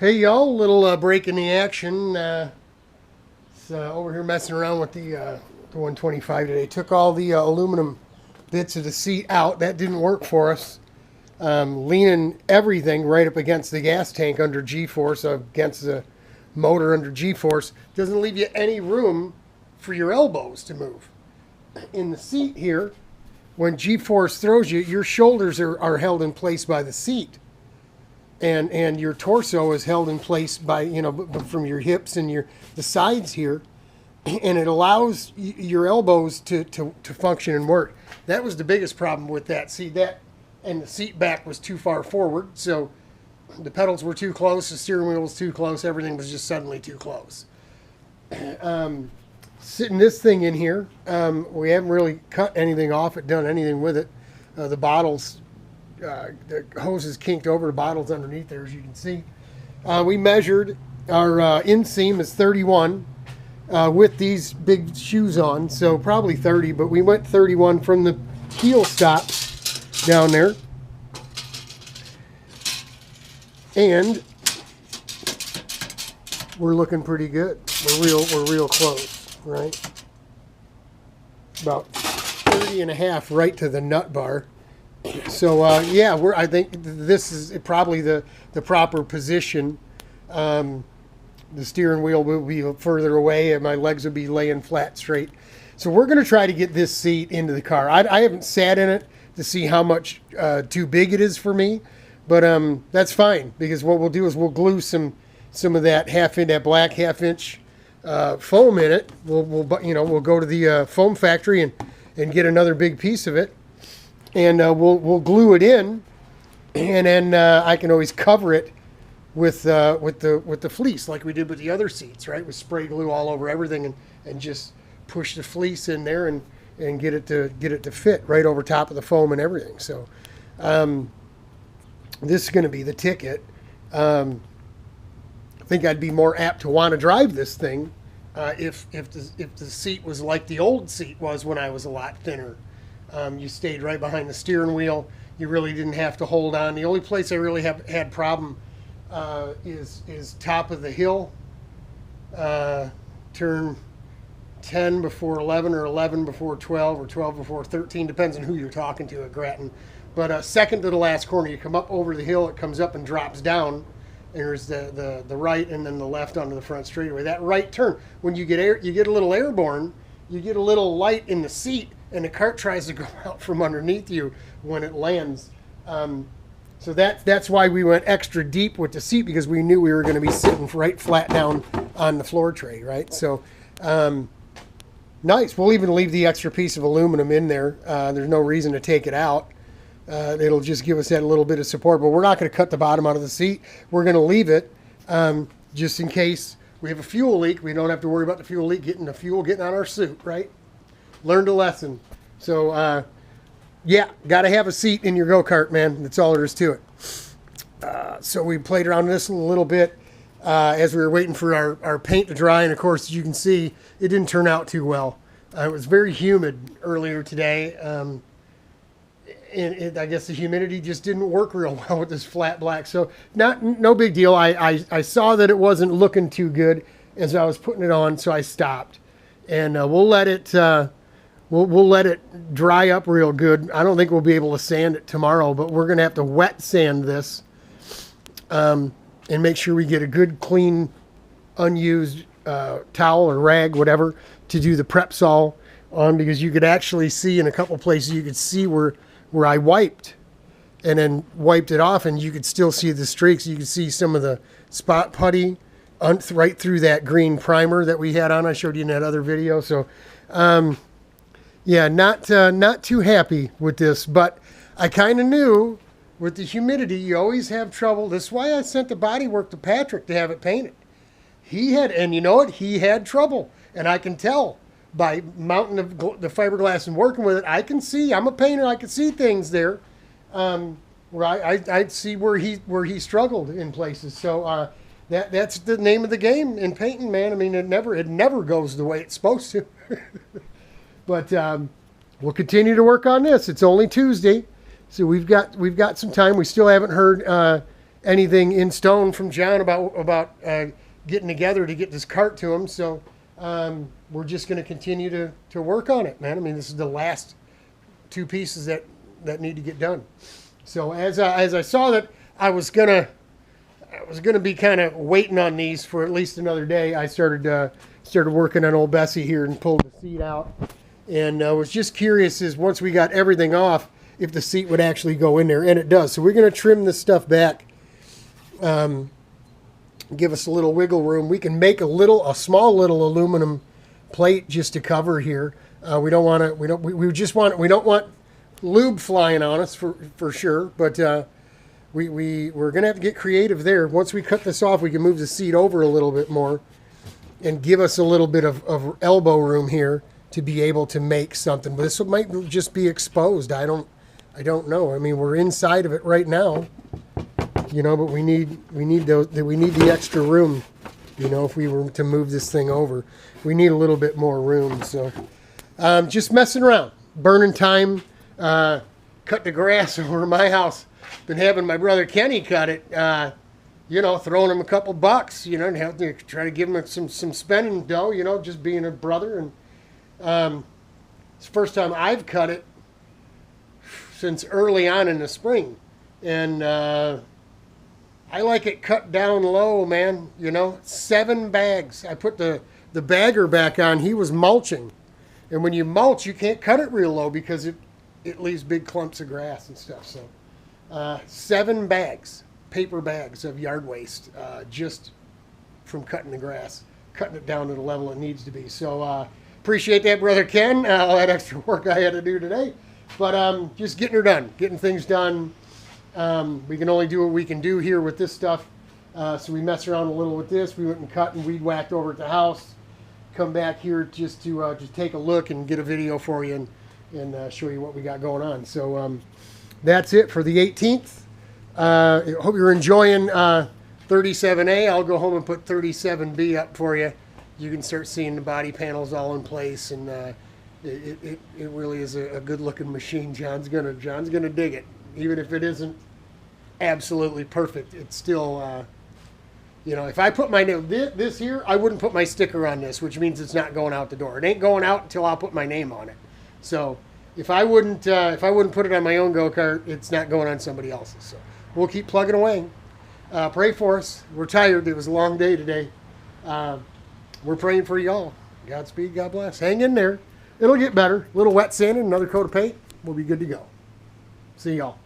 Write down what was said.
Hey y'all, little break in the action. Over here messing around with the 125 today. Took all the aluminum bits of the seat out. That didn't work for us. Leaning everything right up against the gas tank under G-force, against the motor under G-force, doesn't leave you any room for your elbows to move. In the seat here, when G-force throws you, your shoulders are held in place by the seat. And your torso is held in place by, from your hips and the sides here, and it allows your elbows to function and work. That was the biggest problem with that. See, that and the seat back was too far forward, so the pedals were too close, the steering wheel was too close, everything was just suddenly too close. Sitting this thing in here, we haven't really cut anything off it, done anything with it. The bottles, the hose is kinked over, the bottles underneath there, as you can see. We measured our inseam is 31 with these big shoes on, so probably 30, but we went 31 from the heel stop down there. And we're looking pretty good. We're real close, right? About 30 and a half right to the nut bar. So yeah, I think this is probably the proper position. The steering wheel will be further away and my legs will be laying flat straight. So we're going to try to get this seat into the car. I haven't sat in it to see how much too big it is for me, but that's fine, because what we'll do is we'll glue some of that black half-inch foam in it. We'll go to the foam factory and get another big piece of it. And we'll glue it in, and then I can always cover it with the fleece like we did with the other seats, right? With spray glue all over everything, and just push the fleece in there and get it to fit right over top of the foam and everything. So this is going to be the ticket. I think I'd be more apt to want to drive this thing if the seat was like the old seat was when I was a lot thinner. You stayed right behind the steering wheel. You really didn't have to hold on. The only place I really had problem is top of the hill. Turn 10 before 11 or 11 before 12 or 12 before 13. Depends on who you're talking to at Grattan. But second to the last corner, you come up over the hill. It comes up and drops down. And there's the right and then the left onto the front straightaway. That right turn, when you get a little airborne, you get a little light in the seat, and the cart tries to go out from underneath you when it lands. So that's why we went extra deep with the seat, because we knew we were going to be sitting right flat down on the floor tray, right? So nice. We'll even leave the extra piece of aluminum in there. There's no reason to take it out. It'll just give us that little bit of support, but we're not going to cut the bottom out of the seat. We're going to leave it just in case we have a fuel leak. We don't have to worry about the fuel leak getting on our suit, right? Learned a lesson. So, yeah, got to have a seat in your go-kart, man. That's all there is to it. So we played around with this a little bit as we were waiting for our paint to dry. And, of course, as you can see, it didn't turn out too well. It was very humid earlier today. And I guess the humidity just didn't work real well with this flat black. So no big deal. I saw that it wasn't looking too good as I was putting it on, so I stopped. And we'll let it we'll let it dry up real good. I don't think we'll be able to sand it tomorrow, but we're going to have to wet sand this and make sure we get a good, clean, unused towel or rag, whatever, to do the prep sol on, because you could actually see in a couple places, you could see where I wiped and then wiped it off, and you could still see the streaks. You could see some of the spot putty right through that green primer that we had on. I showed you in that other video. So, yeah, not too happy with this, but I kind of knew with the humidity, you always have trouble. That's why I sent the bodywork to Patrick to have it painted. And you know what? He had trouble, and I can tell. By mounting the fiberglass and working with it, I can see. I'm a painter. I can see things there, where I see where he struggled in places. So that's the name of the game in painting, man. I mean, it never goes the way it's supposed to. But we'll continue to work on this. It's only Tuesday, so we've got some time. We still haven't heard anything in stone from John about getting together to get this cart to him. So we're just going to continue to work on it, man. I mean, this is the last two pieces that need to get done. So as I saw that I was gonna be kind of waiting on these for at least another day, I started working on old Bessie here and pulled the seat out. And I was just curious is once we got everything off, if the seat would actually go in there, and it does. So we're going to trim this stuff back, give us a little wiggle room. We can make a small little aluminum plate just to cover here. We don't want lube flying on us for sure, but we're going to have to get creative there. Once we cut this off, we can move the seat over a little bit more and give us a little bit of elbow room here to be able to make something. But this might just be exposed. I don't know. I mean, we're inside of it right now, you know, but we need the extra room, you know, if we were to move this thing over. We need a little bit more room. So just messing around, burning time. Cut the grass over my house. Been having my brother Kenny cut it, you know, throwing him a couple bucks, you know, and have to try to give him some spending dough, you know, just being a brother. And it's the first time I've cut it since early on in the spring. And I like it cut down low, man, you know, 7 bags. I put the bagger back on. He was mulching. And when you mulch, you can't cut it real low because it leaves big clumps of grass and stuff. So 7 bags, paper bags of yard waste, just from cutting the grass, cutting it down to the level it needs to be. So appreciate that, Brother Ken, all that extra work I had to do today. But just getting her done, getting things done. We can only do what we can do here with this stuff. So we messed around a little with this. We went and cut and weed whacked over at the house. Come back here just to just take a look and get a video for you and show you what we got going on. So that's it for the 18th. I hope you're enjoying 37A. I'll go home and put 37B up for you. You can start seeing the body panels all in place, and it really is a good looking machine. John's gonna dig it, even if it isn't absolutely perfect. It's still you know, if I put my name, this here, I wouldn't put my sticker on this, which means it's not going out the door. It ain't going out until I'll put my name on it. So if I wouldn't put it on my own go-kart, it's not going on somebody else's. So we'll keep plugging away. Pray for us. We're tired. It was a long day today. We're praying for y'all. Godspeed. God bless. Hang in there. It'll get better. A little wet sand and another coat of paint. We'll be good to go. See y'all.